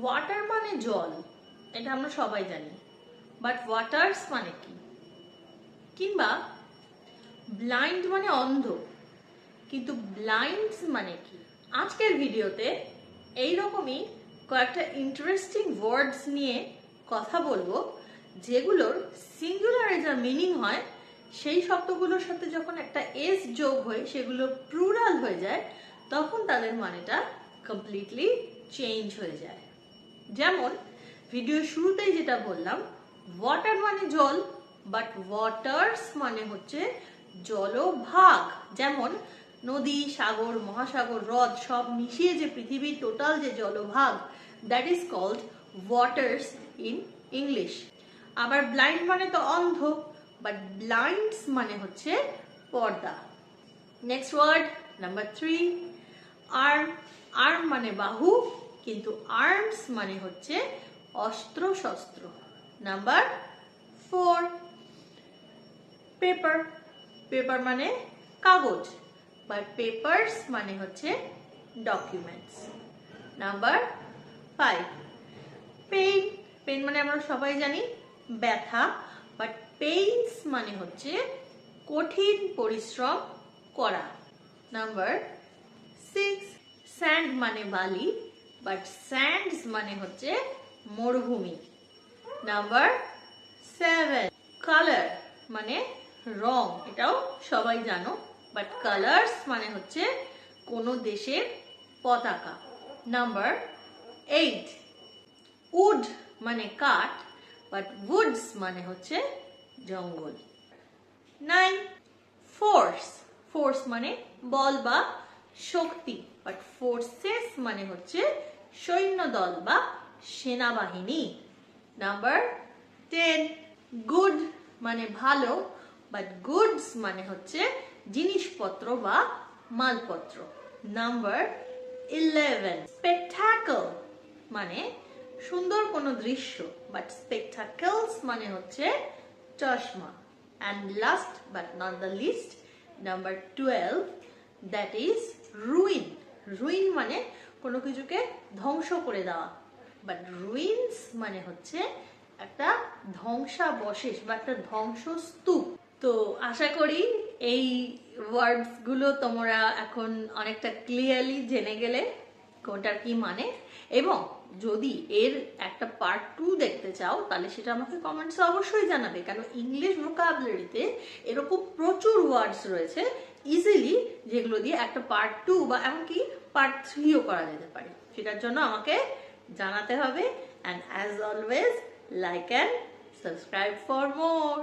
Water মানে জল, এটা আমরা সবাই জানি, বাট ওয়াটার্স মানে কি? কিংবা ব্লাইন্ড মানে অন্ধ, কিন্তু ব্লাইন্ডস মানে কি? আজকের ভিডিওতে এইরকমই কয়েকটা ইন্টারেস্টিং ওয়ার্ডস নিয়ে কথা বলবো, যেগুলোর সিঙ্গুলারে যা মিনিং হয় সেই শব্দগুলোর সাথে যখন একটা এস যোগ হয়ে সেগুলো প্লুরাল হয়ে যায়, তখন তাদের মানেটা কমপ্লিটলি চেঞ্জ হয়ে যায়। যেমন ভিডিও শুরুতেই যেটা বললাম, ওয়াটার মানে জল, বাট ওয়াটার্স মানে হচ্ছে জলভাগ। যেমন নদী, সাগর, মহাসাগর, হ্রদ সব মিশিয়ে যে পৃথিবীর টোটাল যে জলভাগ, that is called waters in English. আবার ব্লাইন্ড মানে তো অন্ধ, বাট ব্লাইন্ডস মানে হচ্ছে পর্দা। Next word number 3, arm. Arm মানে বাহু, কিন্তু আর্মস মানে হচ্ছে অস্ত্র শস্ত্র। Number 4, paper. পেপার মানে কাগজ, বাট পেপারস মানে হচ্ছে ডকুমেন্টস। Number 5, pain. পেইন মানে আমরা সবাই জানি ব্যথা, বাট পেইনস মানে হচ্ছে কঠিন পরিশ্রম করা। নাম্বার 6, স্যান্ড মানে বালি, বাট স্যান্ডস মানে হচ্ছে মরুভূমি। নাম্বার 7, কালার মানে রং, এটাও সবাই জানো, বাট কালার্স মানে হচ্ছে কোনো দেশের পতাকা। নাম্বার 8, উড মানে কাঠ, বাট উডস মানে হচ্ছে জঙ্গল। 9, ফোর্স। ফোর্স মানে বল বা শক্তি, বাট ফোর্সেস মানে হচ্ছে সৈন্যদল বা সেনাবাহিনী। নাম্বার 10, গুড মানে ভালো, বাট গুডস মানে হচ্ছে জিনিসপত্র বা মালপত্র। নাম্বার 11, স্পেকটাকল মানে সুন্দর কোনো দৃশ্য, বাট স্পেকটাকলস মানে হচ্ছে চশমা। And last but not the least, number 12, that is ruin. Ruin মানে কোনো কিছুকে ধ্বংস করে দেওয়া, বাট ruins মানে হচ্ছে একটা ধ্বংসাবশেষ বা একটা ধ্বংসস্তূপ। তো আশা করি এই ওয়ার্ডস গুলো তোমরা এখন অনেকটা ক্লিয়ারলি জেনে গেলে কোনটার কি মানে, এবং যদি এর একটা পার্ট 2 দেখতে চাও তাহলে সেটা আমাকে কমেন্টসে অবশ্যই জানাবে, কারণ ইংলিশ ভোকাবুলারিতে এরকম প্রচুর ওয়ার্ডস রয়েছে ইজিলি, যেগুলো দিয়ে একটা পার্ট 2 বা এমনকি পার্ট 3ও করা যেতে পারে। সেটার জন্য আমাকে জানাতে হবে। And as always, like and subscribe for more.